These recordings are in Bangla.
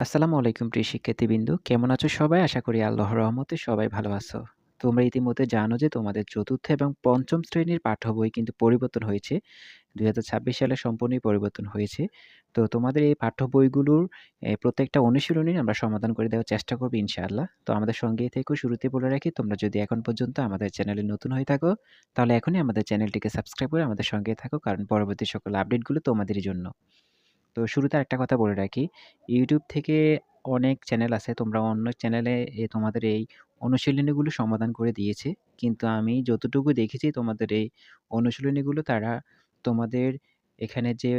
আসসালামু আলাইকুম প্রিয় শিক্ষার্থীবৃন্দ। কেমন আছো সবাই? আশা করি আল্লাহর রহমতে সবাই ভালো আছো। তোমরা ইতিমধ্যে জানো যে তোমাদের ৪র্থ এবং ৫ম শ্রেণীর পাঠ্য বই কিন্তু পরিবর্তন হয়েছে। ২০২৬ সালে সম্পূর্ণই পরিবর্তন হয়েছে। তো তোমাদের এই পাঠ্য বইগুলোর প্রত্যেকটা অনুশীলনী আমরা সমাধান করে দেওয়ার চেষ্টা করব ইনশাআল্লাহ। তো আমাদের সঙ্গেই থেকো। শুরুতে বলে রাখি, তোমরা যদি এখন পর্যন্ত আমাদের চ্যানেলে নতুন হয়ে থাকো, তাহলে এখনই আমাদের চ্যানেলটিকে সাবস্ক্রাইব করে আমাদের সঙ্গেই থাকো, কারণ পরবর্তী সকল আপডেটগুলো তোমাদেরই জন্য। তো শুরুতে আরেকটা কথা বলে রাখি, YouTube থেকে অনেক চ্যানেল আছে। তোমরা অন্য চ্যানেলে তোমাদের এই অনুশীলনীগুলো সমাধান করে দিয়েছে। কিন্তু আমি যতটুকু দেখেছি তোমাদের এই অনুশীলনীগুলো তারা তোমাদের এখানে যে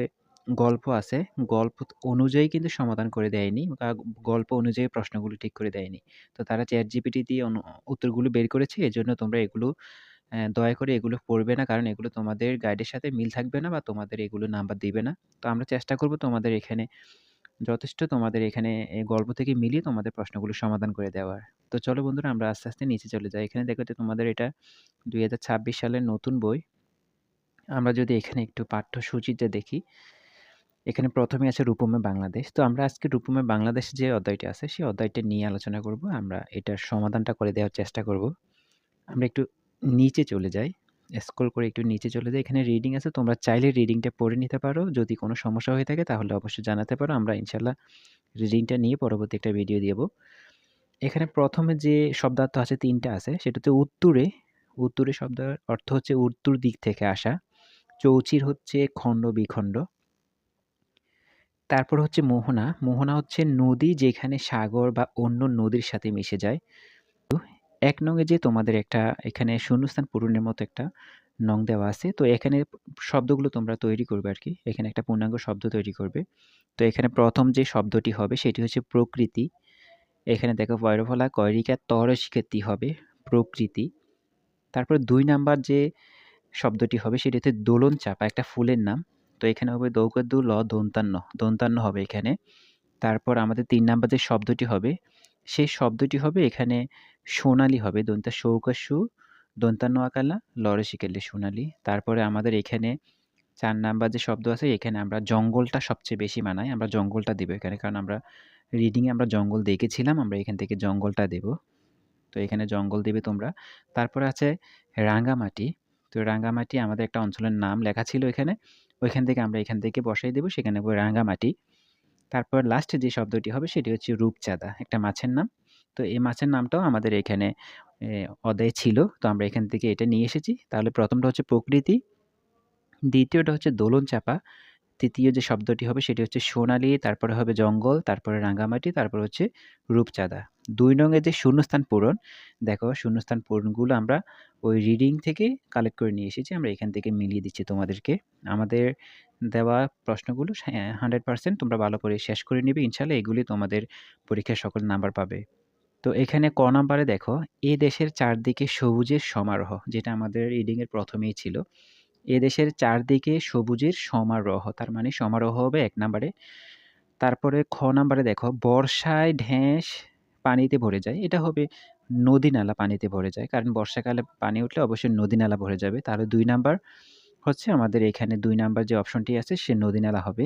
গল্প আছে, গল্প অনুযায়ী কিন্তু সমাধান করে দেয়নি বা গল্প অনুযায়ী প্রশ্নগুলো ঠিক করে দেয়নি। তো তারা ChatGPT দিয়ে উত্তরগুলো বের করেছে। এজন্য তোমরা এগুলো দয়া করে এগুলো পড়বে না, কারণ এগুলো তোমাদের গাইডের সাথে মিল থাকবে না বা তোমাদের এগুলো নাম্বার দিবে না। তো আমরা চেষ্টা করব তোমাদের এখানে যথেষ্ট তোমাদের এখানে গল্প থেকে মিলিয়ে তোমাদের প্রশ্নগুলো সমাধান করে দেওয়ার। তো চলো বন্ধুরা, আমরা আস্তে, আস্তে নিচে চলে যাই। এখানে দেখো যে তোমাদের এটা ২০২৬ সালের নতুন বই। আমরা যদি এখানে একটু পাঠ্যসূচিটা দেখি, এখানে ১ম এ আছে রূপমে বাংলাদেশ। তো আমরা আজকে রূপমে বাংলাদেশ যে অধ্যায়টা আছে, সেই অধ্যায়টা নিয়ে আলোচনা করব। আমরা এটার সমাধানটা করে দেওয়ার চেষ্টা করব। আমরা একটু নিচে চলে যাই। স্ক্রল করে একটু নিচে চলে যাই। এখানে রিডিং আছে। তোমরা চাইলে রিডিংটা পড়ে নিতে পারো। যদি কোনো সমস্যা হয়ে থাকে তাহলে অবশ্যই জানাতে পারো। আমরা ইনশাআল্লাহ রিডিংটা নিয়ে পরবর্তী একটা ভিডিও দিব। এখানে ১ম এ যে শব্দার্থ আছে ৩ টা আছে। সেটা হচ্ছে উত্তুরে। উত্তুরে শব্দের অর্থ হচ্ছে উত্তর দিক থেকে আসা। চৌচির হচ্ছে খন্ড-বিখন্ড। তারপর হচ্ছে মোহনা। মোহনা হচ্ছে নদী যেখানে সাগর বা অন্য নদীর সাথে মিশে যায়। ১ নং এ যে তোমাদের একটা এখানে শূন্যস্থান পূরণের মতো একটা নং দেওয়া আছে। তো এখানে শব্দগুলো তোমরা তৈরি করবে আরকি। এখানে একটা পূর্ণাঙ্গ শব্দ তৈরি করবে। তো এখানে ১ম যে শব্দটি হবে সেটি হচ্ছে প্রকৃতি। এখানে দেখো পয়রফলা, কয়রিকা, তরশিক্ষার্থী হবে প্রকৃতি। তারপর ২ নাম্বার যে শব্দটি হবে সেটি হচ্ছে দোলনচাঁপা, একটা ফুলের নাম। তো এখানে হবে দৌকাদ্দু ল দন্তান্ন, দন্তান্ন হবে এখানে। তারপর আমাদের ৩ নাম্বার যে শব্দটি হবে, সেই শব্দটি হবে এখানে সোনালী হবে। দন্ত্যা সৌকাসু, দন্তান্ন আকালা, লরসিকেলে সোনালী। তারপরে আমাদের এখানে ৪ নাম্বার যে শব্দ আছে, এখানে আমরা জঙ্গলটা সবচেয়ে বেশি মানায়। আমরা জঙ্গলটা দিব এখানে। কারণ আমরা রিডিং এ আমরা জঙ্গল দেখেছিলাম। আমরা এখান থেকে জঙ্গলটা দেব। তো এখানে জঙ্গল দিবে তোমরা। তারপরে আছে রাঙ্গামাটি। তো রাঙ্গামাটি আমাদের একটা অঞ্চলের নাম লেখা ছিল এখানে। ওইখান থেকে আমরা এখান থেকে বসাই দেব। সেখানে হবে রাঙ্গামাটি। তারপর লাস্টে যে শব্দটি হবে সেটি হচ্ছে রূপচাঁদা, একটা মাছের নাম। তো এই মাছের নামটাও আমাদের এখানে অধ্যায়ে ছিল। তো আমরা এখান থেকে এটা নিয়ে এসেছি। তাহলে ১ম টা হচ্ছে প্রকৃতি, দ্বিতীয়টা হচ্ছে দোলনচাঁপা, তৃতীয় যে শব্দটি হবে সেটি হচ্ছে সোনালী, তারপরে হবে জঙ্গল, তারপরে রাঙ্গামাটি, তারপর হচ্ছে রূপচাঁদা। ২ নং এর যে শূন্যস্থান পূরণ, দেখো শূন্যস্থান পূরণগুলো আমরা ওই রিডিং থেকে কালেক্ট করে নিয়ে এসেছি। আমরা এখান থেকে মিলিয়ে দিচ্ছি তোমাদেরকে। আমাদের দেওয়া প্রশ্নগুলো 100% তোমরা ভালো করে শেষ করে নিবে। ইনশাআল্লাহ এগুলি তোমাদের পরীক্ষায় সকল নাম্বার পাবে। তো এখানে ক নাম্বারে দেখো, এ দেশের চারদিকে সবুজের সমারোহ, যেটা আমাদের রিডিং এর ১ম এই ছিল। এদেশের চারদিকে সবুজের সমারোহ, তার মানে সমারোহ হবে ১ নাম্বারে। তারপরে খ নাম্বারে দেখো, বর্ষায় ঢেঁস পানিতে ভরে যায়। এটা হবে নদী-নালা পানিতে ভরে যায়। কারণ বর্ষাকালে পানি উঠলে অবশ্যই নদী-নালা ভরে যাবে। তাহলে ২ নাম্বার হচ্ছে আমাদের এখানে ২ নাম্বার যে অপশনটি আছে সে নদী-নালা হবে।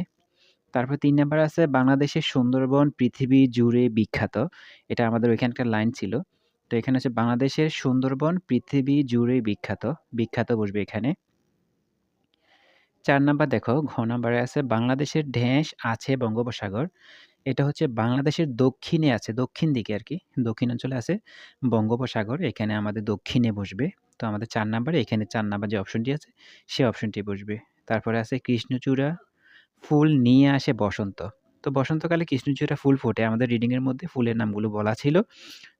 তারপর ৩ নাম্বার আছে, বাংলাদেশের সুন্দরবন পৃথিবী জুড়ে বিখ্যাত। এটা আমাদের ওইখানকার লাইন ছিল। তো এখানে হচ্ছে বাংলাদেশের সুন্দরবন পৃথিবী জুড়ে বিখ্যাত। বিখ্যাত বসবে এখানে। ৪ নাম্বার দেখো, ঘ নাম্বারে আছে, বাংলাদেশের ঢেঁস আছে বঙ্গোপসাগর। এটা হচ্ছে বাংলাদেশের দক্ষিণে আছে, দক্ষিণ দিকে আরকি। দক্ষিণ অঞ্চলে আছে বঙ্গোপসাগর। এখানে আমাদের দক্ষিণে বসবে। তো আমাদের ৪ নাম্বারে এখানে ৪ নাম্বার যে অপশনটি আছে, সে অপশনটি বসবে। তারপরে আছে কৃষ্ণচূড়া ফুল নিয়ে আসে বসন্ত। তো বসন্তকালে কৃষ্ণচূড়া ফুল ফোটে। আমাদের রিডিং এর মধ্যে ফুলের নামগুলো বলা ছিল।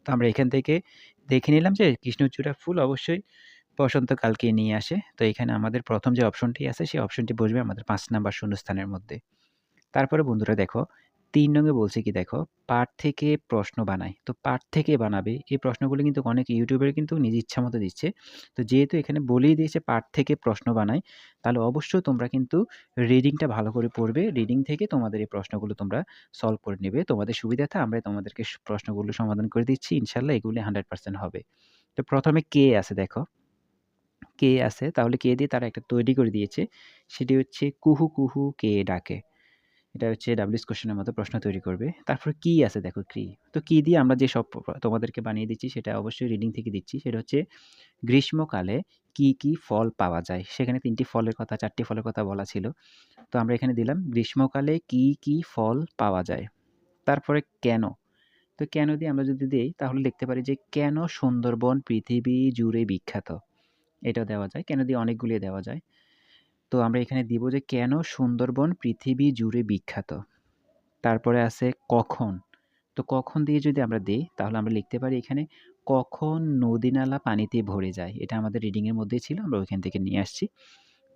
তো আমরা এখান থেকে দেখে নিলাম যে কৃষ্ণচূড়া ফুল অবশ্যই বসন্তকালকে নিয়ে আসে। তো এখানে আমাদের ১ম যে অপশনটি আছে সেই অপশনটি বসবে আমাদের ৫ নাম্বার শূন্যস্থানের মধ্যে। তারপরে বন্ধুরা দেখো, ৩ নং এ বলছে কি দেখো, পাঠ থেকে প্রশ্ন বানাই। তো পাঠ থেকে বানাবে। এই প্রশ্নগুলো কিন্তু অনেক ইউটিউবার কিন্তু নিজ ইচ্ছামত দিচ্ছে। তো যেহেতু এখানে বলেই দিয়েছে পাঠ থেকে প্রশ্ন বানাই, তাহলে অবশ্যই তোমরা কিন্তু রিডিংটা ভালো করে পড়বে। রিডিং থেকে তোমাদের এই প্রশ্নগুলো তোমরা সলভ করে নিবে। তোমাদের সুবিধার্থে আমরা তোমাদেরকে প্রশ্নগুলো সমাধান করে দিচ্ছি। ইনশাআল্লাহ এগুলি 100% হবে। তো ১ম এ কে আছে দেখো। কে আছে, তাহলে কে দিয়ে তারা একটা তৈরি করে দিয়েছে। সেটি হচ্ছে কুহু, কুহু কে ডাকে। এটা হচ্ছে ডাব্লিউএস কোয়েশ্চেনের মতো প্রশ্ন তৈরি করবে। তারপরে কি আছে দেখো কি। তো কি দিয়ে আমরা যে সব তোমাদেরকে বানিয়ে দিচ্ছি সেটা অবশ্যই রিডিং থেকে দিচ্ছি। সেটা হচ্ছে গ্রীষ্মকালে কি, কি ফল পাওয়া যায়? সেখানে ৩ টি ফলের কথা ৪ টি ফলের কথা বলা ছিল। তো আমরা এখানে দিলাম গ্রীষ্মকালে কি, কি ফল পাওয়া যায়? তারপরে কেন? তো কেন দিয়ে আমরা যদি দেই তাহলে লিখতে পারি যে কেন সুন্দরবন পৃথিবী জুড়ে বিখ্যাত? এটাও দেওয়া যায়। কেন দিয়ে অনেকগুলিয়ে দেওয়া যায়। তো আমরা এখানে দিব যে কেন সুন্দরবন পৃথিবী জুড়ে বিখ্যাত? তারপরে আছে কখন? তো কখন দিয়ে যদি আমরা দেই তাহলে আমরা লিখতে পারি এখানে কখন নদী-নালা পানিতে ভরে যায়? এটা আমাদের রিডিং এর মধ্যেই ছিল। আমরা ওইখান থেকে নিয়ে আসছি।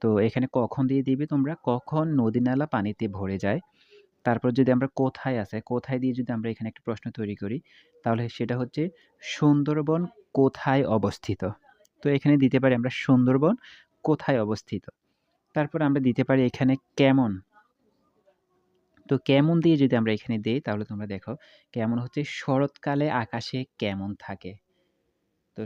তো এখানে কখন দিয়ে দিবে তোমরা কখন নদী-নালা পানিতে ভরে যায়? তারপর যদি আমরা কোথায় আছে, কোথায় দিয়ে যদি আমরা এখানে একটা প্রশ্ন তৈরি করি, তাহলে সেটা হচ্ছে সুন্দরবন কোথায় অবস্থিত? তো এখানে দিতে পারি আমরা সুন্দরবন কোথায় অবস্থিত? তারপর আমরা দিতে পারি এখানে কেমন? তো কেমন দিয়ে যদি আমরা এখানে দেই তাহলে তোমরা দেখো, কেমন হচ্ছে শরৎকালে আকাশে কেমন থাকে? তো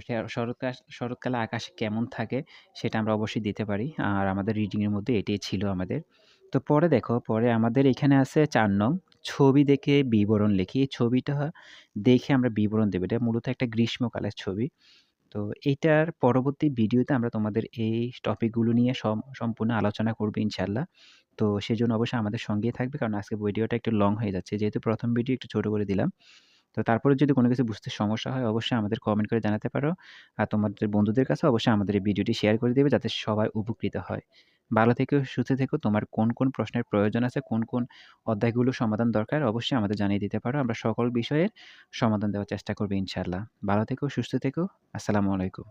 শরৎকালে আকাশে কেমন থাকে সেটা আমরা অবশ্যই দিতে পারি। আর আমাদের রিডিং এর মধ্যে এটাই ছিল আমাদের। তো পরে দেখো, পরে আমাদের এখানে আছে ৪ নং ছবি দেখে বিবরণ লিখি। এই ছবিটা দেখে আমরা বিবরণ দেব। এটা মূলত একটা গ্রীষ্মকালের ছবি। তো এইটার পরবর্তী ভিডিওতে আমরা তোমাদের এই টপিকগুলো নিয়ে সম্পূর্ণ আলোচনা করব ইনশাআল্লাহ। তো সেজন্য অবশ্যই আমাদের সঙ্গেই থাকবে। কারণ আজকের ভিডিওটা একটু লং হয়ে যাচ্ছে। যেহেতু ১ম ভিডিও একটু ছোট করে দিলাম। তো তারপরে যদি কোনো কিছু বুঝতে সমস্যা হয় অবশ্যই আমাদের কমেন্ট করে জানাতে পারো। আর তোমাদের বন্ধুদের কাছে অবশ্যই আমাদের এই ভিডিওটি শেয়ার করে দিবে যাতে সবাই উপকৃত হয়। ভালো থেকো, সুস্থ থেকো। তোমার কোন, কোন প্রশ্নের প্রয়োজন আছে, কোন, কোন অধ্যায়গুলো সমাধান দরকার অবশ্যই আমাদের জানিয়ে দিতে পারো। আমরা সকল বিষয়ের সমাধান দেওয়ার চেষ্টা করব ইনশাআল্লাহ। ভালো থেকো, সুস্থ থেকো। আসসালামু আলাইকুম।